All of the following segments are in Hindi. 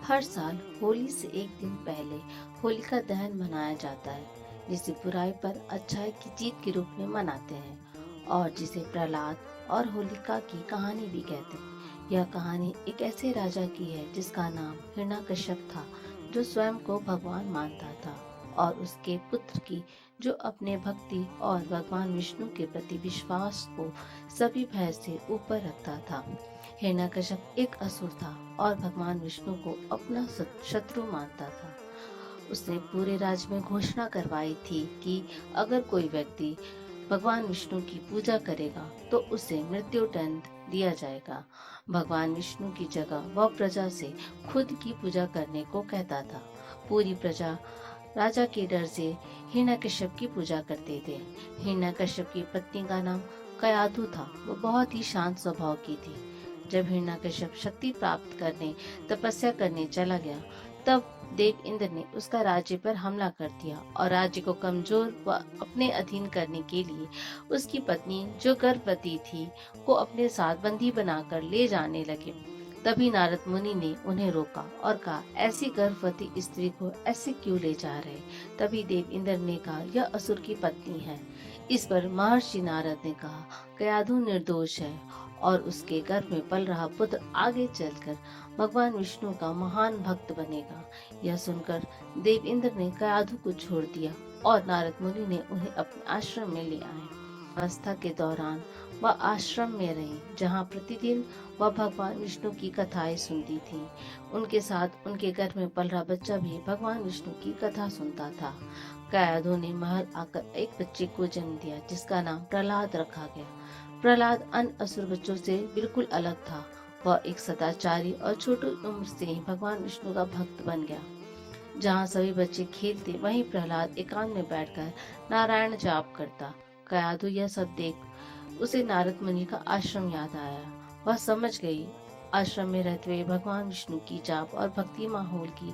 हर साल होली से एक दिन पहले होलिका दहन मनाया जाता है, जिसे बुराई पर अच्छाई की जीत के रूप में मनाते हैं और जिसे प्रहलाद और होलिका की कहानी भी कहते हैं। यह कहानी एक ऐसे राजा की है जिसका नाम हिरण्यकश्यप था, जो स्वयं को भगवान मानता था और उसके पुत्र की जो अपने भक्ति और भगवान विष्णु के प्रति विश्वास को सभी भय से ऊपर रखता था। हिरण्यकश्यप एक असुर था और भगवान विष्णु को अपना शत्रु मानता था। उसने पूरे राज्य में घोषणा करवाई थी कि अगर कोई व्यक्ति भगवान विष्णु की पूजा करेगा तो उसे मृत्यु दंड दिया जाएगा। भगवान विष्णु की जगह वह प्रजा से खुद की पूजा करने को कहता था। पूरी प्रजा राजा के डर से हिरण्यकश्यप की पूजा करते थे। हिरण्यकश्यप की पत्नी का नाम कयाधु था। वो बहुत ही शांत स्वभाव की थी। जब हिरण्यकश्यप शक्ति प्राप्त करने तपस्या करने चला गया, तब देव इंद्र ने उसका राज्य पर हमला कर दिया और राज्य को कमजोर व अपने अधीन करने के लिए उसकी पत्नी जो गर्भवती थी को अपने साथ बंदी बनाकर ले जाने लगे। तभी नारद मुनि ने उन्हें रोका और कहा, ऐसी गर्भवती स्त्री को ऐसे क्यों ले जा रहे। तभी देव इंद्र ने कहा, यह असुर की पत्नी है। इस पर महर्षि नारद ने कहा, कयाधु निर्दोष है और उसके गर्भ में पल रहा पुत्र आगे चलकर भगवान विष्णु का महान भक्त बनेगा। यह सुनकर देव इंद्र ने कयाधु को छोड़ दिया और नारद मुनि ने उन्हें अपने आश्रम में ले आए। अवस्था के दौरान वह आश्रम में रही, जहाँ प्रतिदिन वह भगवान विष्णु की कथाएं सुनती थी। उनके साथ उनके गर्भ में पल रहा बच्चा भी भगवान विष्णु की कथा सुनता था। कयाधु ने महल आकर एक बच्चे को जन्म दिया, जिसका नाम प्रहलाद रखा गया। प्रहलाद अन्य असुर बच्चों से बिल्कुल अलग था। वह एक सदाचारी और छोटी उम्र से ही भगवान विष्णु का भक्त बन गया। जहाँ सभी बच्चे खेलते, वहीं प्रहलाद एकांत में बैठकर नारायण जाप करता। कयाधु यह सब देख उसे नारद मुनि का आश्रम याद आया। वह समझ गई, आश्रम में रहते हुए भगवान विष्णु की जाप और भक्ति माहौल की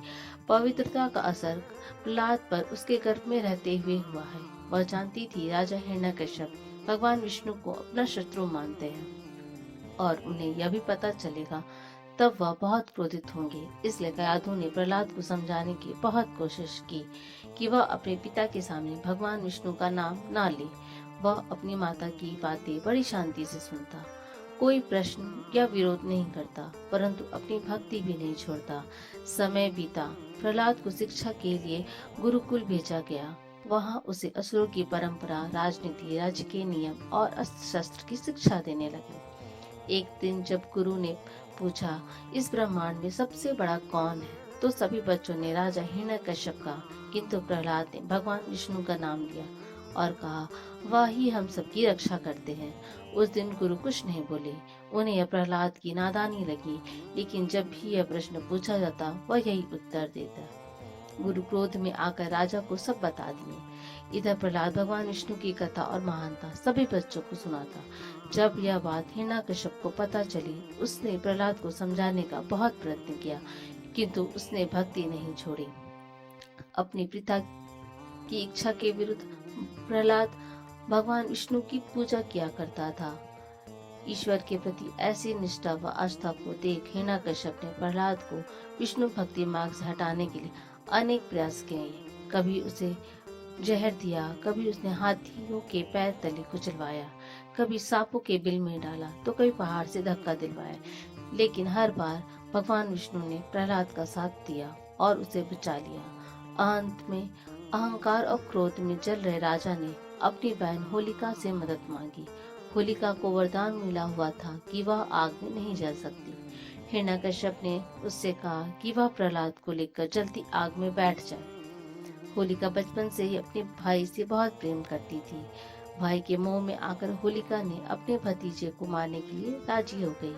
पवित्रता का असर प्रहलाद पर उसके गर्भ में रहते हुए हुआ है। वह जानती थी राजा हिरण्यकश्यप भगवान विष्णु को अपना शत्रु मानते हैं और उन्हें यह भी पता चलेगा तब वह बहुत क्रोधित होंगे। इसलिए कयाधु ने प्रहलाद को समझाने की बहुत कोशिश की कि वह अपने पिता के सामने भगवान विष्णु का नाम ना ले। वह अपनी माता की बातें बड़ी शांति से सुनता, कोई प्रश्न या विरोध नहीं करता, परंतु अपनी भक्ति भी नहीं छोड़ता। समय बीता, प्रहलाद को शिक्षा के लिए गुरुकुल भेजा गया। वहाँ उसे असुरों की परंपरा, राजनीति, राज्य के नियम और अस्त्र शस्त्र की शिक्षा देने लगे। एक दिन जब गुरु ने पूछा, इस ब्रह्मांड में सबसे बड़ा कौन है, तो सभी बच्चों ने राजा हिरण्यकश्यप कहा, किंतु प्रहलाद ने भगवान विष्णु का नाम लिया और कहा, वह ही हम सबकी रक्षा करते हैं। उस दिन गुरु कुछ नहीं बोले। उन्हें यह प्रहलाद की नादानी लगी, लेकिन जब भी यह प्रश्न पूछा जाता वह यही उत्तर देता। गुरु क्रोध में आकर राजा को सब बता दिए। इधर प्रहलाद भगवान विष्णु की कथा और महानता सभी बच्चों को सुनाता। जब यह बात हिरण्यकश्यप को पता चली, उसने प्रहलाद को समझाने का बहुत प्रयत्न किया, किंतु उसने भक्ति नहीं छोड़ी। अपने पिता की इच्छा के विरुद्ध प्रहलाद भगवान विष्णु की पूजा किया करता था। ईश्वर के प्रति ऐसी निष्ठा व आस्था को देख हिरण्यकश्यप ने प्रहलाद को विष्णु भक्ति मार्ग से हटाने के लिए अनेक प्रयास किए। कभी उसे जहर दिया, कभी उसने हाथियों के पैर तले कुचलवाया, कभी सांपों के बिल में डाला, तो कभी पहाड़ से धक्का दिलवाया। लेकिन हर बार भगवान विष्णु ने प्रहलाद का साथ दिया और उसे बचा लिया। अंत में अहंकार और क्रोध में जल रहे राजा ने अपनी बहन होलिका से मदद मांगी। होलिका को वरदान मिला हुआ था कि वह आग में नहीं जल सकती। हिरण्यकश्यप ने उससे कहा कि वह प्रहलाद को लेकर जल्दी आग में बैठ जाए। होलिका बचपन से ही अपने भाई से बहुत प्रेम करती थी। भाई के मोह में आकर होलिका ने अपने भतीजे को मारने के लिए राजी हो गई।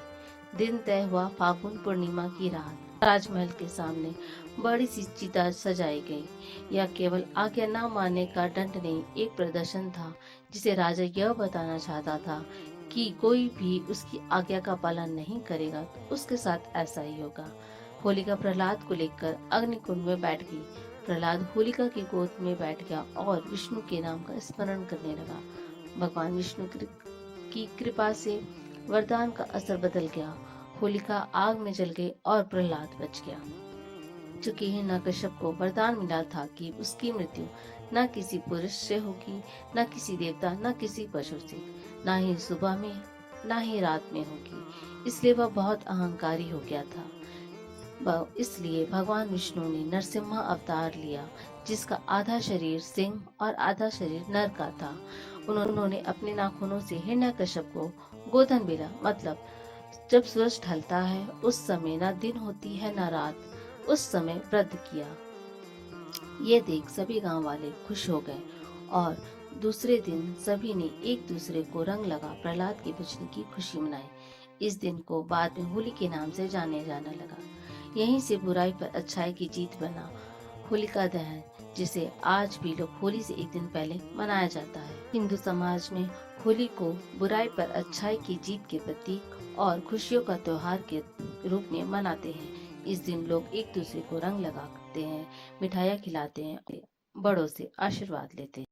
दिन तय हुआ, फागुन पूर्णिमा की रात। राजमहल के सामने बड़ी सी चिता सजाई गई। यह केवल आज्ञा न मानने का दंड नहीं, एक प्रदर्शन था जिसे राजा यह बताना चाहता था कि कोई भी उसकी आज्ञा का पालन नहीं करेगा तो उसके साथ ऐसा ही होगा। होलिका प्रहलाद को लेकर अग्निकुंड में बैठ गई। प्रहलाद होलिका की गोद में बैठ गया और विष्णु के नाम का स्मरण करने लगा। भगवान विष्णु की कृपा से वरदान का असर बदल गया। होलिका आग में जल गई और प्रहलाद बच गया। चूंकि हिरण्यकश्यप को वरदान मिला था कि उसकी मृत्यु न किसी पुरुष से होगी, न किसी देवता, न किसी पशु से, न ही सुबह में, न ही रात में होगी, इसलिए वह बहुत अहंकारी हो गया था। इसलिए भगवान विष्णु ने नरसिम्हा अवतार लिया, जिसका आधा शरीर सिंह और आधा शरीर नर का था। उन्होंने अपने नाखूनों से हिरण्यकश्यप को गोधन बेला, मतलब जब सूरज ढलता है उस समय न दिन होती है न रात, उस समय वृद्ध किया। ये देख सभी गांव वाले खुश हो गए और दूसरे दिन सभी ने एक दूसरे को रंग लगा प्रहलाद के बचने की खुशी मनाई। इस दिन को बाद में होली के नाम से जाने जाने लगा। यहीं से बुराई पर अच्छाई की जीत बना होलिका दहन, जिसे आज भी लोग होली से एक दिन पहले मनाया जाता है। हिंदू समाज में होली को बुराई पर अच्छाई की जीत के प्रतीक और खुशियों का त्योहार के रूप में मनाते हैं। इस दिन लोग एक दूसरे को रंग लगाते हैं, मिठाइयाँ खिलाते हैं, बड़ों से आशीर्वाद लेते हैं।